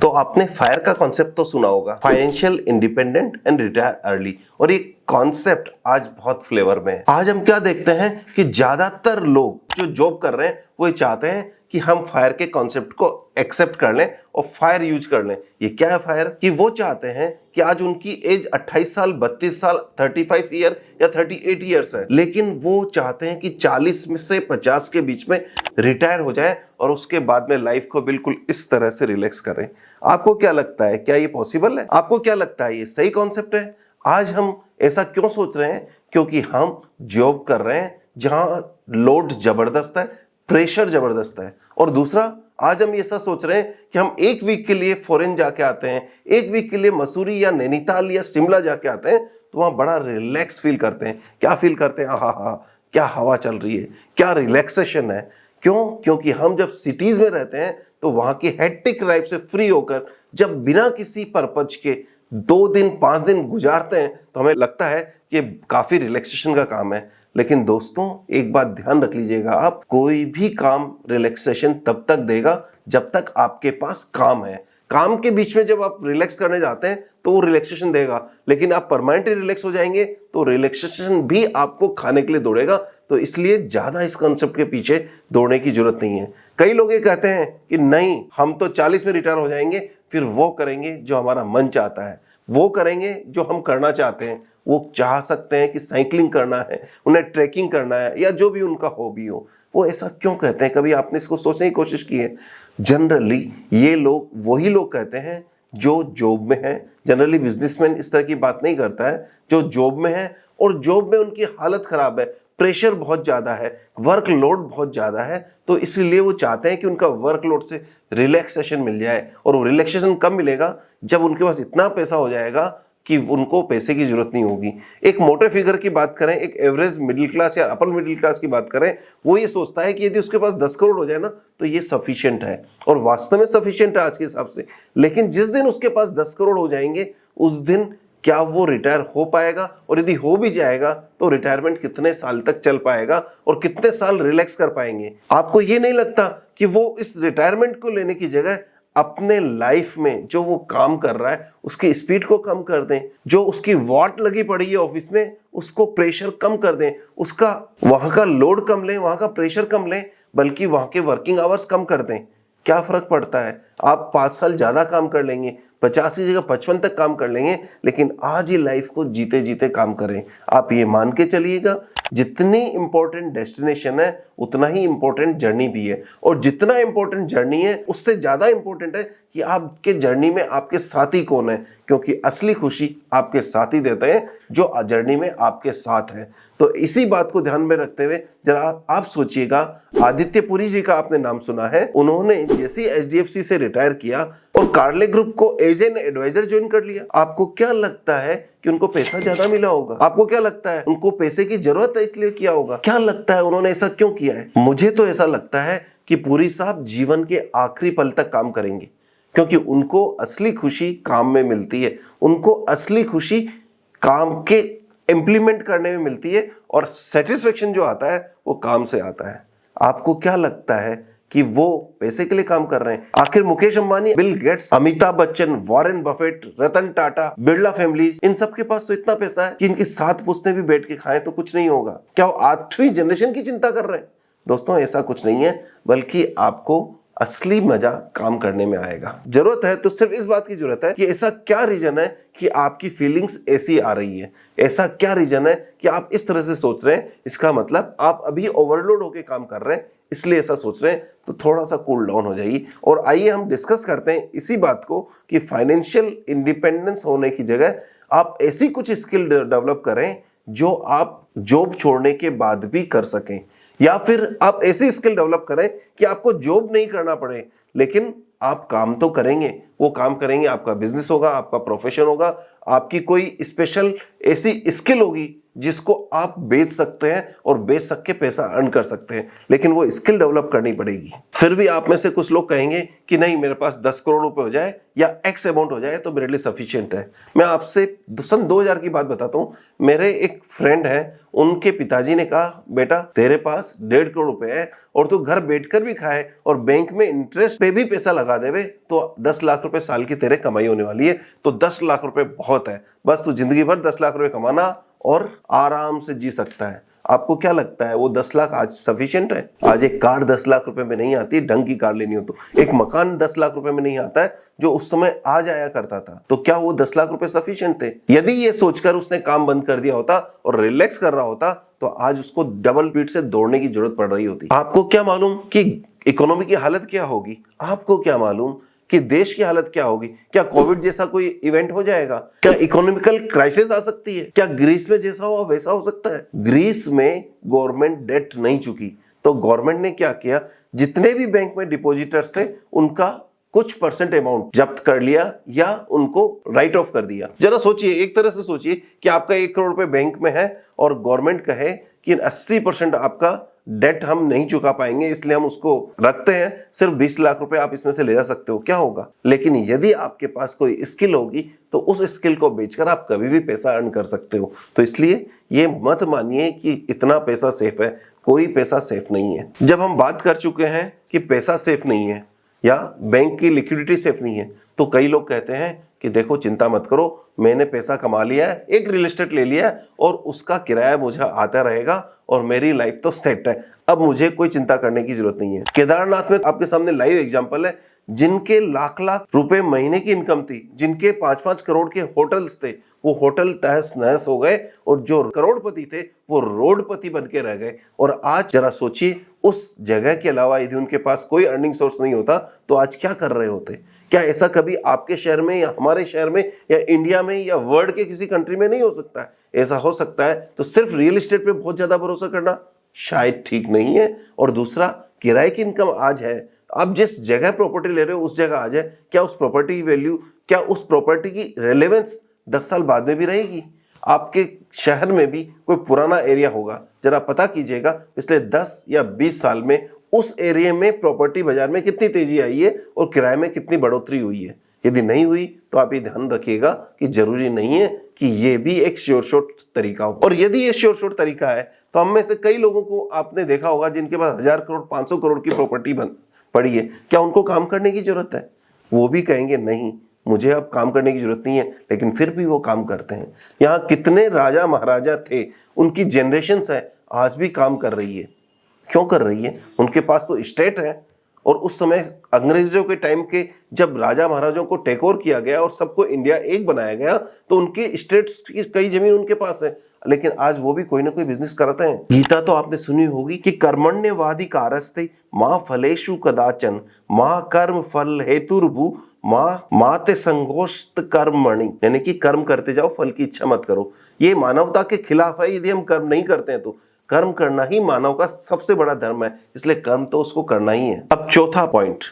तो आपने फायर का कॉन्सेप्ट तो सुना होगा, financial independent and retire early, और ये कॉन्सेप्ट आज बहुत फ्लेवर में है। आज हम क्या देखते हैं कि ज्यादातर लोग जो जॉब कर रहे हैं वो चाहते हैं कि हम फायर के कॉन्सेप्ट को एक्सेप्ट कर लें और फायर यूज कर लें। ये क्या है फायर? कि वो चाहते हैं कि आज उनकी एज 28 साल, 32 साल, 35 ईयर या 38 ईयर्स है, लेकिन वो चाहते हैं कि 40 में से 50 के बीच में रिटायर हो जाए और उसके बाद में लाइफ को बिल्कुल इस तरह से रिलैक्स करें। आपको क्या लगता है, क्या ये पॉसिबल है? आपको क्या लगता है ये सही कॉन्सेप्ट है? आज हम ऐसा क्यों सोच रहे हैं? क्योंकि हम जॉब कर रहे हैं जहां लोड जबरदस्त है, प्रेशर जबरदस्त है। और दूसरा, आज हम ऐसा सोच रहे हैं कि हम एक वीक के लिए फॉरेन जाके आते हैं, एक वीक के लिए मसूरी या नैनीताल या शिमला जाके आते हैं, तो वहां बड़ा रिलैक्स फील करते हैं। क्या फील करते हैं? हा, क्या हवा चल रही है, क्या रिलैक्सेशन है। क्यों? क्योंकि हम जब सिटीज में रहते हैं तो वहां की हेक्टिक लाइफ से फ्री होकर जब बिना किसी पर्पज के 2 दिन 5 दिन गुजारते हैं तो हमें लगता है कि काफी रिलैक्सेशन का काम है। लेकिन दोस्तों, एक बात ध्यान रख लीजिएगा, आप कोई भी काम रिलैक्सेशन तब तक देगा जब तक आपके पास काम है। काम के बीच में जब आप रिलैक्स करने जाते हैं तो वो रिलैक्सेशन देगा, लेकिन आप परमानेंटली रिलैक्स हो जाएंगे तो रिलैक्सेशन भी आपको खाने के लिए दौड़ेगा। तो इसलिए ज्यादा इस कॉन्सेप्ट के पीछे दौड़ने की जरूरत नहीं है। कई लोग ये कहते हैं कि नहीं, हम तो 40 में रिटायर हो जाएंगे, फिर वो करेंगे जो हमारा मन चाहता है, वो करेंगे जो हम करना चाहते हैं। वो चाह सकते हैं कि साइकिलिंग करना है, उन्हें ट्रैकिंग करना है, या जो भी उनका हॉबी हो। वो ऐसा क्यों कहते हैं? कभी आपने इसको सोचने की कोशिश की है? जनरली ये लोग वही लोग कहते हैं जो जॉब में है। जनरली बिजनेसमैन इस तरह की बात नहीं करता है। जो जॉब में है और जॉब में उनकी हालत खराब है, प्रेशर बहुत ज्यादा है, वर्कलोड बहुत ज्यादा है, तो इसलिए वो चाहते हैं कि उनका वर्कलोड से रिलैक्सेशन मिल जाए। और वो रिलैक्सेशन कब मिलेगा? जब उनके पास इतना पैसा हो जाएगा कि उनको पैसे की जरूरत नहीं होगी। एक मोटे फिगर की बात करें, एक एवरेज मिडिल क्लास या अपर मिडिल क्लास की बात करें, वो ये सोचता है कि यदि उसके पास 10 करोड़ हो जाए ना तो ये सफिशिएंट है, और वास्तव में सफिशिएंट है आज के हिसाब से। लेकिन जिस दिन उसके पास 10 करोड़ हो जाएंगे, उस दिन क्या वो रिटायर हो पाएगा? और यदि हो भी जाएगा तो रिटायरमेंट कितने साल तक चल पाएगा और कितने साल रिलैक्स कर पाएंगे? आपको ये नहीं लगता कि वो इस रिटायरमेंट को लेने की जगह अपने लाइफ में जो वो काम कर रहा है उसकी स्पीड को कम कर दें, जो उसकी वॉट लगी पड़ी है ऑफिस में उसको प्रेशर कम कर दें, उसका वहां का लोड कम लें, वहां का प्रेशर कम लें, बल्कि वहां के वर्किंग आवर्स कम कर दें। क्या फर्क पड़ता है? आप 5 साल ज्यादा काम कर लेंगे, 50 की जगह 55 तक काम कर लेंगे, लेकिन आज ही लाइफ को जीते जीते काम करें। आप ये मान के चलिएगा, जितनी इंपॉर्टेंट डेस्टिनेशन है उतना ही इंपॉर्टेंट जर्नी भी है, और जितना इंपॉर्टेंट जर्नी है उससे ज्यादा इंपॉर्टेंट है कि आपके जर्नी में आपके साथी कौन है, क्योंकि असली खुशी आपके साथी देते हैं जो जर्नी में आपके साथ है। तो इसी बात को ध्यान में रखते हुए जरा आप सोचिएगा, आदित्य पुरी जी का आपने नाम सुना है। उन्होंने जैसे एचडीएफसी से रिटायर किया और कार्ले ग्रुप को एज एन एडवाइजर ज्वाइन कर लिया। आपको क्या लगता है कि उनको पैसा ज्यादा मिला होगा? आपको क्या लगता है उनको पैसे की जरूरत है इसलिए किया होगा? क्या लगता है उन्होंने ऐसा क्यों किया है? मुझे तो ऐसा लगता है कि पुरी साहब जीवन के आखिरी पल तक काम करेंगे, क्योंकि उनको असली खुशी काम में मिलती है। उनको असली खुशी काम के इंप्लीमेंट करने में मिलती है, और सेटिस्फेक्शन जो आता है वो काम से आता है। आपको क्या लगता है कि वो पैसे के लिए काम कर रहे हैं? आखिर Mukesh Ambani, Bill Gates, Amitabh Bachchan, Warren Buffett, Ratan Tata, Birla families, इन सब के पास तो इतना पैसा है कि इनकी 7 पुश्तें भी बैठ के खाएं तो कुछ नहीं होगा। क्या वो 8वीं जनरेशन की चिंता कर रहे हैं? दोस्तों, ऐसा कुछ नहीं है, बल्कि आपको असली मजा काम करने में आएगा। जरूरत है तो सिर्फ इस बात की जरूरत है कि ऐसा क्या रीजन है कि आपकी फीलिंग्स ऐसी आ रही है, ऐसा क्या रीजन है कि आप इस तरह से सोच रहे हैं। इसका मतलब आप अभी ओवरलोड होकर काम कर रहे हैं, इसलिए ऐसा सोच रहे हैं। तो थोड़ा सा कूल डाउन हो जाइए और आइए हम डिस्कस करते हैं इसी बात को कि फाइनेंशियल इंडिपेंडेंस होने की जगह आप ऐसी कुछ स्किल डेवलप करें जो आप जॉब छोड़ने के बाद भी कर सकें, या फिर आप ऐसी स्किल डेवलप करें कि आपको जॉब नहीं करना पड़े, लेकिन आप काम तो करेंगे। वो काम करेंगे, आपका बिजनेस होगा, आपका प्रोफेशन होगा, आपकी कोई स्पेशल ऐसी स्किल होगी जिसको आप बेच सकते हैं और बेच सक के पैसा अर्न कर सकते हैं, लेकिन वो स्किल डेवलप करनी पड़ेगी। फिर भी आप में से कुछ लोग कहेंगे कि नहीं, मेरे पास 10 करोड़ रुपए हो जाए या एक्स अमाउंट हो जाए तो मेरे लिए सफिशिएंट है। मैं आपसे सन 2000 की बात बताता हूं। मेरे एक फ्रेंड है, उनके पिताजी ने कहा, बेटा तेरे पास 1.5 करोड़ रुपए है और तू घर बैठकर भी खाए और बैंक में इंटरेस्ट पे भी पैसा लगा देवे तो 10 लाख रुपए साल की तेरे कमाई होने वाली है। तो 10 लाख रुपए बहुत है, बस तू जिंदगी भर 10 लाख रुपए कमाना और आराम से जी सकता है। आपको क्या लगता है वो 10 लाख आज सफिशिएंट है? आज एक कार 10 लाख रुपए में नहीं आती, ढंग की कार लेनी हो तो। एक मकान 10 लाख रुपए में नहीं आता है जो उस समय आज आया करता था। तो क्या वो 10 लाख रुपए सफिशिएंट थे? यदि ये सोचकर उसने काम बंद कर दिया होता और रिलैक्स कर रहा होता तो आज उसको डबल स्पीड से दौड़ने की जरूरत पड़ रही होती। आपको क्या मालूम कि इकोनॉमी की हालत क्या होगी? आपको क्या मालूम कि देश की हालत क्या होगी? क्या कोविड जैसा कोई इवेंट हो जाएगा? क्या इकोनॉमिकल क्राइसिस आ सकती है? क्या ग्रीस में जैसा हुआ वैसा हो सकता है? ग्रीस में गवर्नमेंट डेट नहीं चुकी तो गवर्नमेंट ने क्या किया, जितने भी बैंक में डिपॉजिटर्स थे उनका कुछ परसेंट अमाउंट जब्त कर लिया या उनको राइट ऑफ कर दिया। जरा सोचिए, एक तरह से सोचिए कि आपका 1 करोड़ रुपए बैंक में है और गवर्नमेंट कहे कि 80% आपका डेट हम नहीं चुका पाएंगे, इसलिए हम उसको रखते हैं, सिर्फ 20 लाख रुपए आप इसमें से ले जा सकते हो। क्या होगा? लेकिन यदि आपके पास कोई स्किल होगी तो उस स्किल को बेचकर आप कभी भी पैसा अर्न कर सकते हो। तो इसलिए ये मत मानिए कि इतना पैसा सेफ है, कोई पैसा सेफ नहीं है। जब हम बात कर चुके हैं कि पैसा सेफ नहीं है या बैंक की लिक्विडिटी सेफ नहीं है, तो कई लोग कहते हैं कि देखो चिंता मत करो, मैंने पैसा कमा लिया है, एक रियल एस्टेट ले लिया है और उसका किराया मुझे आता रहेगा और मेरी लाइफ तो सेट है, अब मुझे कोई चिंता करने की जरूरत नहीं है। केदारनाथ में आपके सामने लाइव एग्जांपल है, जिनके लाख लाख रुपए महीने की इनकम थी, जिनके 5-5 करोड़ के होटल्स थे, वो होटल तहस नहस हो गए और जो करोड़पति थे वो रोडपति बन के रह गए। और आज जरा सोचिए, उस जगह के अलावा यदि उनके पास कोई अर्निंग सोर्स नहीं होता तो आज क्या कर रहे होते? क्या ऐसा कभी आपके शहर में या हमारे शहर में या इंडिया में या वर्ल्ड के किसी कंट्री में नहीं हो सकता है? ऐसा हो सकता है तो सिर्फ रियल एस्टेट पे बहुत ज्यादा भरोसा करना शायद ठीक नहीं है। और दूसरा, किराए की इनकम आज है, आप जिस जगह प्रॉपर्टी ले रहे हो उस जगह आज है, क्या उस प्रॉपर्टी की वैल्यू, क्या उस प्रॉपर्टी की रेलेवेंस 10 साल बाद में भी रहेगी? आपके शहर में भी कोई पुराना एरिया होगा, जरा पता कीजिएगा पिछले 10 या 20 साल में उस एरिया में प्रॉपर्टी बाजार में कितनी तेजी आई है और किराए में कितनी बढ़ोतरी हुई है। यदि नहीं हुई तो आप ये ध्यान रखिएगा कि जरूरी नहीं है कि ये भी एक श्योर शॉट तरीका हो। और यदि ये श्योर शॉट तरीका है तो हम में से कई लोगों को आपने देखा होगा जिनके पास 1000 करोड़ 500 करोड़ की प्रॉपर्टी पड़ी है, क्या उनको काम करने की जरूरत है? वो भी कहेंगे नहीं, मुझे अब काम करने की जरूरत नहीं है, लेकिन फिर भी वो काम करते हैं। यहाँ कितने राजा महाराजा थे, उनकी जनरेशन्स है, आज भी काम कर रही है। क्यों कर रही है? उनके पास तो स्टेट है। और उस समय अंग्रेजों के टाइम के जब राजा महाराजों को टेक ओवर किया गया और सबको इंडिया एक बनाया गया तो उनके स्टेट्स की कई जमीन उनके पास है, लेकिन आज वो भी कोई ना कोई बिजनेस करते हैं। गीता तो आपने सुनी होगी कि कर्मण्यवाधिकारस्ते मां फलेषु कदाचन मां कर्म फल हेतुर्भु मां माते संगोष्ठ कर्मणि, यानी कि कर्म करते जाओ, फल की इच्छा मत करो। ये मानवता के खिलाफ है। यदि हम कर्म नहीं करते हैं तो कर्म करना ही मानव का सबसे बड़ा धर्म है, इसलिए कर्म तो उसको करना ही है। अब चौथा पॉइंट,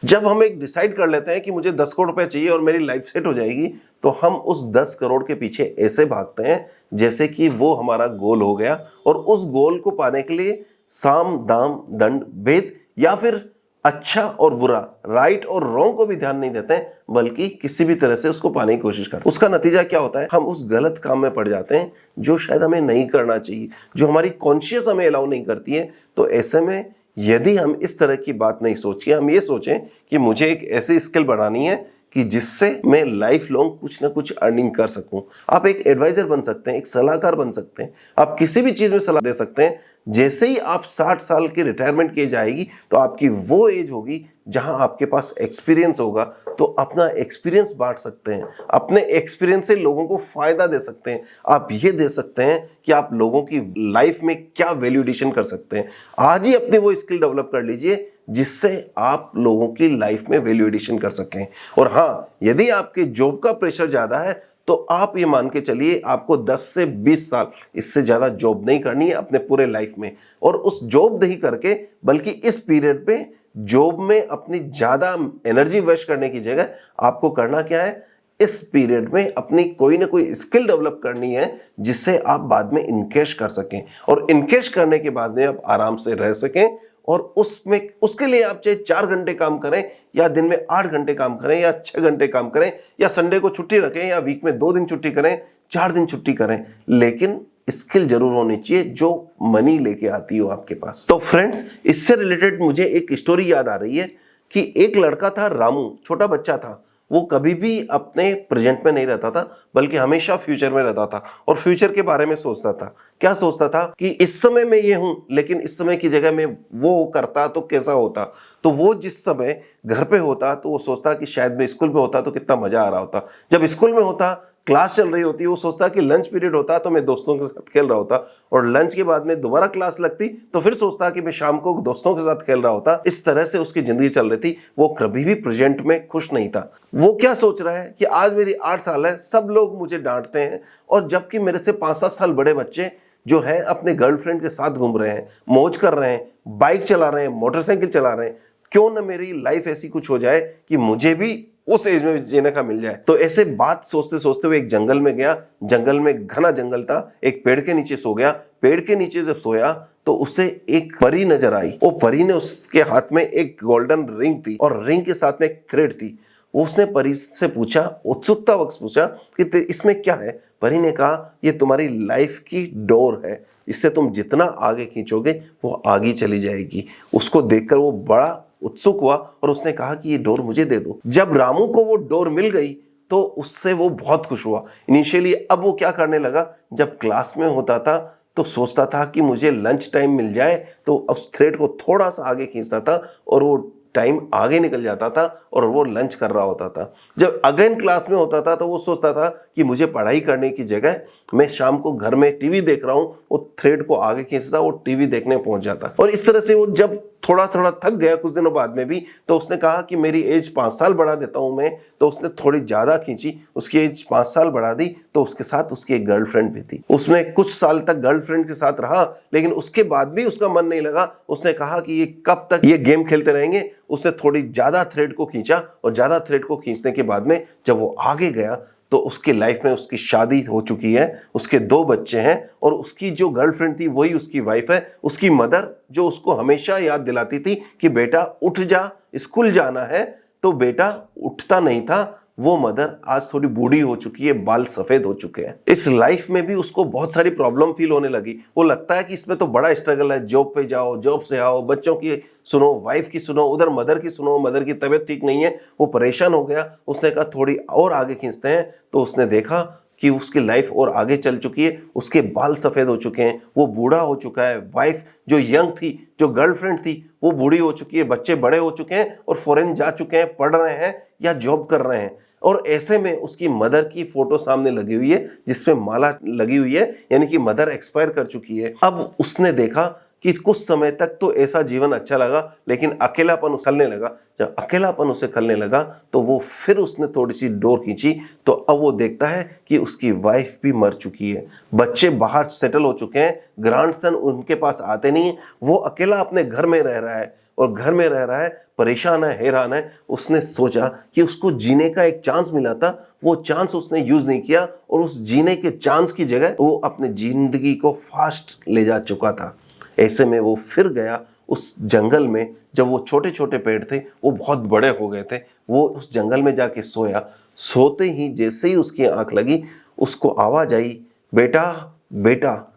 जब हम एक डिसाइड कर लेते हैं कि मुझे 10 करोड़ रुपए चाहिए और मेरी लाइफ सेट हो जाएगी, तो हम उस 10 करोड़ के पीछे ऐसे भागते हैं जैसे कि वो हमारा गोल हो गया। और उस गोल को पाने के लिए साम दाम दंड भेद या फिर अच्छा और बुरा, राइट और रॉन्ग को भी ध्यान नहीं देते हैं, बल्कि किसी भी तरह से उसको पाने की कोशिश करते हैं। उसका नतीजा क्या होता है? हम उस गलत काम में पड़ जाते हैं जो शायद हमें नहीं करना चाहिए, जो हमारी कॉन्शियस हमें अलाउ नहीं करती है। तो ऐसे में यदि हम इस तरह की बात नहीं सोचिए, हम ये सोचें कि मुझे एक ऐसी स्किल बनानी है कि जिससे मैं लाइफ लॉन्ग कुछ ना कुछ अर्निंग कर सकूं। आप एक एडवाइजर बन सकते हैं, एक सलाहकार बन सकते हैं, आप किसी भी चीज में सलाह दे सकते हैं। जैसे ही आप 60 साल की रिटायरमेंट की एज आएगी तो आपकी वो एज होगी जहां आपके पास एक्सपीरियंस होगा, तो अपना एक्सपीरियंस बांट सकते हैं, अपने एक्सपीरियंस से लोगों को फायदा दे सकते हैं। आप ये दे सकते हैं कि आप लोगों की लाइफ में क्या वैल्यू एडिशन कर सकते हैं। आज ही अपनी वो स्किल डेवलप कर लीजिए जिससे आप लोगों की लाइफ में वैल्यू एडिशन कर सकें। और हाँ, यदि आपके जॉब का प्रेशर ज्यादा है तो आप ये मान के चलिए आपको 10 से 20 साल इससे ज्यादा जॉब नहीं करनी है अपने पूरे लाइफ में। और उस जॉब नहीं करके बल्कि इस पीरियड पे जॉब में अपनी ज्यादा एनर्जी वेस्ट करने की जगह आपको करना क्या है? इस पीरियड में अपनी कोई ना कोई स्किल डेवलप करनी है जिससे आप बाद में इनकेश कर सकें, और इनकेश करने के बाद में आप आराम से रह सकें। और उसमें उसके लिए आप चाहे 4 घंटे काम करें या दिन में 8 घंटे काम करें या 6 घंटे काम करें या संडे को छुट्टी रखें या वीक में 2 दिन छुट्टी करें, 4 दिन छुट्टी करें, लेकिन स्किल जरूर होनी चाहिए जो मनी लेके आती हो आपके पास। तो फ्रेंड्स, इससे रिलेटेड मुझे एक स्टोरी याद आ रही है कि एक लड़का था रामू, छोटा बच्चा था। वो कभी भी अपने प्रेजेंट में नहीं रहता था बल्कि हमेशा फ्यूचर में रहता था और फ्यूचर के बारे में सोचता था। क्या सोचता था कि इस समय मैं ये हूं, लेकिन इस समय की जगह में वो करता तो कैसा होता। तो वो जिस समय घर पे होता तो वो सोचता कि शायद मैं स्कूल में होता तो कितना मजा आ रहा होता। जब स्कूल में होता, क्लास चल रही होती, वो सोचता कि लंच पीरियड होता तो मैं दोस्तों के साथ खेल रहा होता, और लंच के बाद में दोबारा क्लास लगती तो फिर सोचता कि मैं शाम को दोस्तों के साथ खेल रहा होता। इस तरह से उसकी जिंदगी चल रही थी। वो कभी भी प्रेजेंट में खुश नहीं था। वो क्या सोच रहा है कि आज मेरी 8 साल है, सब लोग मुझे डांटते हैं, और जबकि मेरे से 5-7 साल बड़े बच्चे जो है अपने गर्लफ्रेंड के साथ घूम रहे हैं, मौज कर रहे हैं, बाइक चला रहे हैं, मोटरसाइकिल चला रहे हैं, क्यों ना मेरी लाइफ ऐसी कुछ हो जाए कि मुझे भी उस एज में जीने का मिल जाए। तो ऐसे बात सोचते सोचते हुए एक जंगल में गया। जंगल में घना जंगल था, एक पेड़ के नीचे सो गया। पेड़ के नीचे जब सोया तो उसे एक परी नजर आई। वो परी ने, उसके हाथ में एक गोल्डन रिंग थी और रिंग के साथ में एक थ्रेड थी। उसने परी से पूछा, उत्सुकतावश पूछा कि इसमें क्या है। परी ने कहा, ये तुम्हारी लाइफ की डोर है, इससे तुम जितना आगे खींचोगे वो आगे चली जाएगी। उसको देखकर वो बड़ा उत्सुक हुआ और उसने कहा कि ये डोर मुझे दे दो। जब रामू को वो डोर मिल गई तो उससे वो बहुत खुश हुआ इनिशियली। अब वो क्या करने लगा, जब क्लास में होता था तो सोचता था कि मुझे लंच टाइम मिल जाए, तो उस थ्रेड को थोड़ा सा आगे खींचता था और वो टाइम आगे निकल जाता था और वो लंच कर रहा होता था। जब अगेन क्लास में होता था तो वो सोचता था कि मुझे पढ़ाई करने की जगह मैं शाम को घर में टीवी देख रहा हूं, वो थ्रेड को आगे खींचता, वो टीवी देखने पहुंच जाता। और इस तरह से वो जब थोड़ा थोड़ा थक गया कुछ दिनों बाद में भी, तो उसने कहा कि मेरी एज 5 साल बढ़ा देता हूं मैं। तो उसने थोड़ी ज्यादा खींची, उसकी एज 5 साल बढ़ा दी। तो उसके साथ उसकी एक गर्लफ्रेंड भी थी। उसने कुछ साल तक गर्लफ्रेंड के साथ रहा, लेकिन उसके बाद भी उसका मन नहीं लगा। उसने कहा कि ये कब तक ये गेम खेलते रहेंगे। उसने थोड़ी ज्यादा थ्रेड को खींचा और ज्यादा थ्रेड को खींचने के बाद में जब वो आगे गया तो उसकी लाइफ में उसकी शादी हो चुकी है, उसके 2 बच्चे हैं, और उसकी जो गर्लफ्रेंड थी वही उसकी वाइफ है। उसकी मदर जो उसको हमेशा याद दिलाती थी कि बेटा उठ जा, स्कूल जाना है, तो बेटा उठता नहीं था। वो मदर आज थोड़ी बूढ़ी हो चुकी है, बाल सफेद हो चुके हैं। इस लाइफ में भी उसको बहुत सारी प्रॉब्लम फील होने लगी। वो लगता है कि इसमें तो बड़ा स्ट्रगल है, जॉब पे जाओ, जॉब से आओ, बच्चों की सुनो, वाइफ की सुनो, उधर मदर की सुनो, मदर की तबीयत ठीक नहीं है। वो परेशान हो गया। उसने कहा थोड़ी और आगे खींचते हैं। तो उसने देखा कि उसकी लाइफ और आगे चल चुकी है, उसके बाल सफेद हो चुके हैं, वो बूढ़ा हो चुका है। वाइफ जो यंग थी, जो गर्लफ्रेंड थी, वो बूढ़ी हो चुकी है, बच्चे बड़े हो चुके हैं और फॉरेन जा चुके हैं, पढ़ रहे हैं या जॉब कर रहे हैं। और ऐसे में उसकी मदर की फोटो सामने लगी हुई है जिसपे माला लगी हुई है, यानी कि मदर एक्सपायर कर चुकी है। अब उसने देखा कि कुछ समय तक तो ऐसा जीवन अच्छा लगा, लेकिन अकेलापन उछलने लगा। जब अकेलापन उसे खलने लगा तो वो फिर उसने थोड़ी सी डोर खींची, तो अब वो देखता है कि उसकी वाइफ भी मर चुकी है, बच्चे बाहर सेटल हो चुके हैं, ग्रैंडसन उनके पास आते नहीं है, वो अकेला अपने घर में रह रहा है। और घर में रह रहा है, परेशान है, हैरान है। उसने सोचा कि उसको जीने का एक चांस मिला था, वो चांस उसने यूज नहीं किया, और उस जीने के चांस की जगह वो अपनी जिंदगी को फास्ट ले जा चुका था। ऐसे में वो फिर गया उस जंगल में। जब वो छोटे छोटे पेड़ थे वो बहुत बड़े हो गए थे। वो उस जंगल में जाके सोया। सोते ही जैसे ही उसकी आंख लगी, उसको आवाज आई, बेटा बेटा।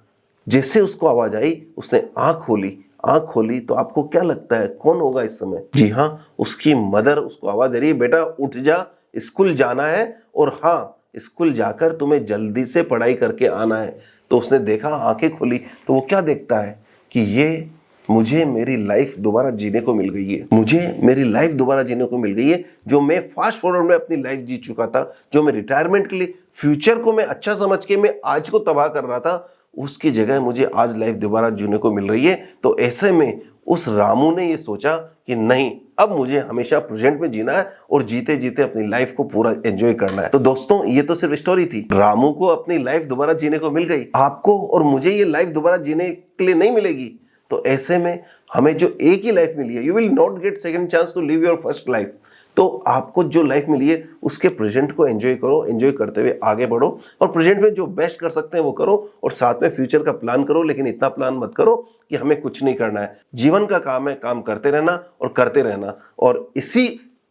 जैसे उसको आवाज आई, उसने आंख खोली। आंख खोली तो आपको क्या लगता है कौन होगा इस समय? जी हाँ, उसकी मदर उसको आवाज दे रही है, बेटा उठ जा, स्कूल जाना है, और हाँ, स्कूल जाकर तुम्हें जल्दी से पढ़ाई करके आना है। तो उसने देखा, आंखें खोली तो वो क्या देखता है कि ये मुझे मेरी लाइफ दोबारा जीने को मिल गई है। मुझे मेरी लाइफ दोबारा जीने को मिल गई है। जो मैं फास्ट फॉरवर्ड में अपनी लाइफ जी चुका था, जो मैं रिटायरमेंट के लिए फ्यूचर को मैं अच्छा समझ के मैं आज को तबाह कर रहा था, उसकी जगह मुझे आज लाइफ दोबारा जीने को मिल रही है। तो ऐसे में उस रामू ने ये सोचा कि नहीं, अब मुझे हमेशा प्रेजेंट में जीना है और जीते जीते अपनी लाइफ को पूरा एंजॉय करना है। तो दोस्तों, ये तो सिर्फ स्टोरी थी। रामू को अपनी लाइफ दोबारा जीने को मिल गई, आपको और मुझे ये लाइफ दोबारा जीने के लिए नहीं मिलेगी। तो ऐसे में हमें जो एक ही लाइफ मिली है, you will not get second chance to live your first life. तो आपको जो लाइफ मिली है उसके प्रेजेंट को एंजॉय करो, एंजॉय करते हुए आगे बढ़ो और प्रेजेंट में जो बेस्ट कर सकते हैं वो करो और साथ में फ्यूचर का प्लान करो, लेकिन इतना प्लान मत करो कि हमें कुछ नहीं करना है। जीवन का काम है काम करते रहना और करते रहना। और इसी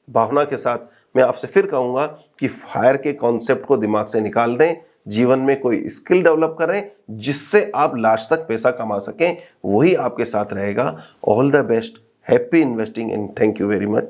भावना के साथ मैं आपसे फिर कहूंगा कि फायर के कॉन्सेप्ट को दिमाग से निकाल दें, जीवन में कोई स्किल डेवलप करें जिससे आप लास्ट तक पैसा कमा सकें, वही आपके साथ रहेगा। All the best, happy investing and thank you very much.